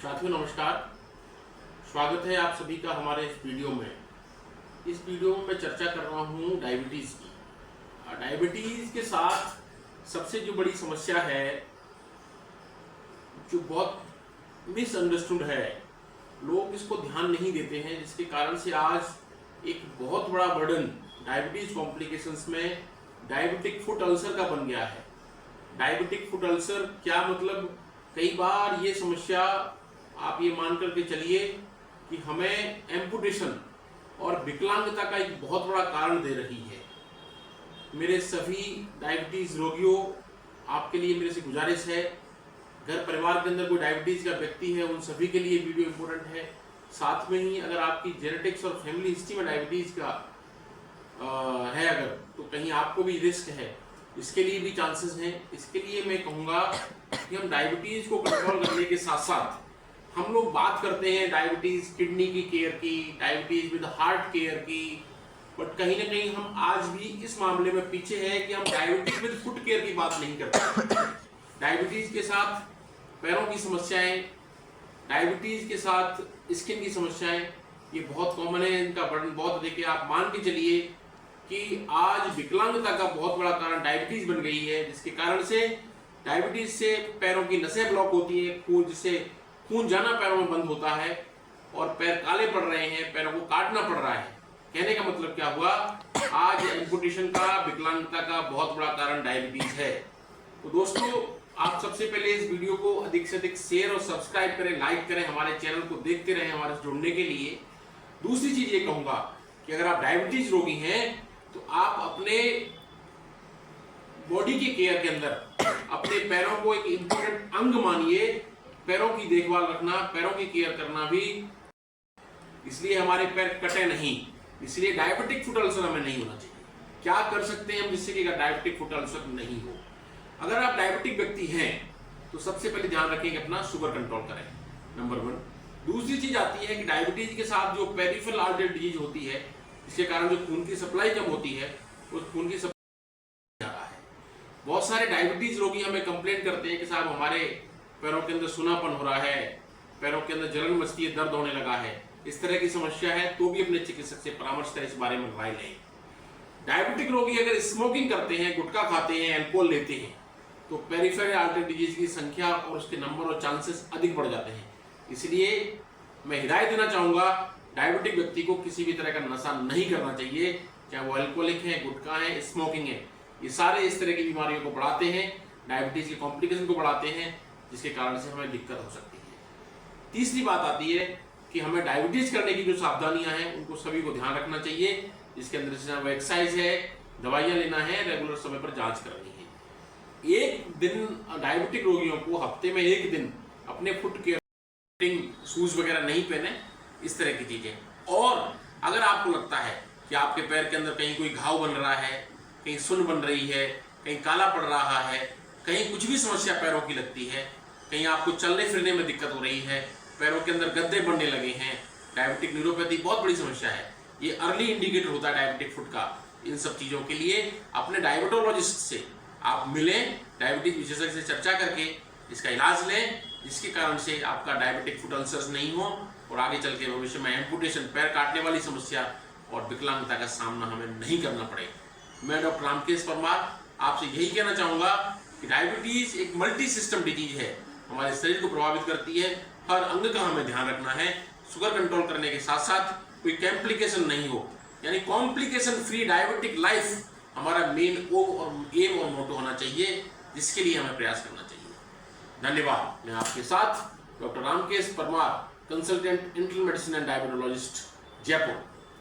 साथियों नमस्कार। स्वागत है आप सभी का हमारे इस वीडियो में। इस वीडियो में मैं चर्चा कर रहा हूँ डायबिटीज़ की। डायबिटीज़ के साथ सबसे जो बड़ी समस्या है, जो बहुत मिसअंडरस्टूड है, लोग इसको ध्यान नहीं देते हैं, जिसके कारण से आज एक बहुत बड़ा बर्डन डायबिटीज़ कॉम्प्लिकेशंस में डायबिटिक फुट अल्सर का बन गया है। डायबिटिक फुट अल्सर क्या मतलब? कई बार ये समस्या आप ये मान करके चलिए कि हमें एम्पुटेशन और विकलांगता का एक बहुत बड़ा कारण दे रही है। मेरे सभी डायबिटीज़ रोगियों, आपके लिए मेरे से गुजारिश है, घर परिवार के अंदर कोई डायबिटीज़ का व्यक्ति है, उन सभी के लिए वीडियो इम्पोर्टेंट है। साथ में ही अगर आपकी जेनेटिक्स और फैमिली हिस्ट्री में डायबिटीज़ का है अगर, तो कहीं आपको भी रिस्क है, इसके लिए भी चांसेस हैं। इसके लिए मैं कहूँगा कि हम डायबिटीज़ को कंट्रोल करने के साथ साथ हम लोग बात करते हैं डायबिटीज़ किडनी की केयर की, डायबिटीज़ विद हार्ट केयर की, बट कहीं ना कहीं हम आज भी इस मामले में पीछे हैं कि हम डायबिटीज़ विद फुट केयर की बात नहीं करते। डायबिटीज़ के साथ पैरों की समस्याएं, डायबिटीज़ के साथ स्किन की समस्याएं, ये बहुत कॉमन है, इनका बर्डन बहुत अधिक है। आप मान के चलिए कि आज विकलांगता का बहुत बड़ा कारण डायबिटीज़ बन गई है, जिसके कारण से डायबिटीज़ से पैरों की नसें ब्लॉक होती है, जिससे खून जाना पैरों में बंद होता है और पैर काले पड़ रहे हैं, पैरों को काटना पड़ रहा है। कहने का मतलब क्या हुआ? आज एम्पुटेशन का, विकलांगता का बहुत बड़ा कारण डायबिटीज़ है। तो दोस्तों, आप सबसे पहले इस वीडियो को अधिक से अधिक शेयर और सब्सक्राइब करें, लाइक करें, हमारे चैनल को देखते रहें हमारे से जुड़ने के लिए। दूसरी चीज़ ये कहूँगा कि अगर आप डायबिटीज़ रोगी हैं तो आप अपने बॉडी के केयर के अंदर अपने पैरों को एक इम्पोर्टेंट अंग मानिए। पैरों की देखभाल रखना, पैरों की केयर करना भी, इसलिए हमारे पैर कटे नहीं, इसलिए डायबिटिक फुट अल्सर हमें नहीं होना चाहिए। क्या कर सकते हैं हम जिससे कि डायबिटिक फुट अल्सर नहीं हो? अगर आप डायबिटिक व्यक्ति हैं तो सबसे पहले ध्यान रखें कि अपना शुगर कंट्रोल करें, नंबर 1। दूसरी चीज आती है कि डायबिटीज के साथ जो पेरिफेरल आर्टरी डिजीज होती है, इसके कारण जो खून की सप्लाई कम होती है, उस खून की सप्लाई जा रहा है। बहुत सारे डायबिटीज रोगी हमें कंप्लेंट करते हैं कि साहब हमारे पैरों के अंदर सुनापन हो रहा है, पैरों के अंदर जलन मचती है, दर्द होने लगा है। इस तरह की समस्या है तो भी अपने चिकित्सक से परामर्श करें, इस बारे में राय लें। डायबिटिक रोगी अगर स्मोकिंग करते हैं, गुटखा खाते हैं, अल्कोहल लेते हैं, तो पेरिफेरल आर्टरी डिजीज की संख्या और उसके नंबर और चांसेस अधिक बढ़ जाते हैं। इसलिए मैं हिदायत देना चाहूँगा, डायबिटिक व्यक्ति को किसी भी तरह का नशा नहीं करना चाहिए, चाहे वो अल्कोहलिक है, गुटखा है, स्मोकिंग है। ये सारे इस तरह की बीमारियों को बढ़ाते हैं, डायबिटीज़ के कॉम्प्लिकेशन को बढ़ाते हैं, जिसके कारण से हमें दिक्कत हो सकती है। तीसरी बात आती है कि हमें डायबिटीज़ करने की जो सावधानियां हैं, उनको सभी को ध्यान रखना चाहिए, जिसके अंदर जैसे एक्सरसाइज है, दवाइयाँ लेना है, रेगुलर समय पर जांच करनी है। एक दिन डायबिटिक रोगियों को हफ्ते में एक दिन अपने फुट केयर शूज वगैरह नहीं पहने, इस तरह की चीज़ें। और अगर आपको लगता है कि आपके पैर के अंदर कहीं कोई घाव बन रहा है, कहीं सुन बन रही है, कहीं काला पड़ रहा है, कहीं कुछ भी समस्या पैरों की लगती है, कहीं आपको चलने फिरने में दिक्कत हो रही है, पैरों के अंदर गद्दे बनने लगे हैं, डायबिटिक न्यूरोपैथी बहुत बड़ी समस्या है, ये अर्ली इंडिकेटर होता है डायबिटिक फुट का। इन सब चीज़ों के लिए अपने डायबिटोलॉजिस्ट से आप मिलें, डायबिटीज विशेषज्ञ से चर्चा करके इसका इलाज लें, जिसके कारण से आपका डायबिटिक फुट अल्सर्स नहीं हो और आगे चल के भविष्य में एम्पुटेशन, पैर काटने वाली समस्या और विकलांगता का सामना हमें नहीं करना पड़े। मैं डॉक्टर रामकेश परमार आपसे यही कहना चाहूँगा कि डायबिटीज़ एक मल्टी सिस्टम डिजीज है, हमारे शरीर को प्रभावित करती है, हर अंग का हमें ध्यान रखना है। शुगर कंट्रोल करने के साथ साथ कोई कॉम्प्लिकेशन नहीं हो, यानी कॉम्प्लिकेशन फ्री डायबिटिक लाइफ हमारा मेन एम और मोटो होना चाहिए, जिसके लिए हमें प्रयास करना चाहिए। धन्यवाद। मैं आपके साथ doctor Ramkesh Parmar, consultant internal medicine and diabetologist, Jaipur.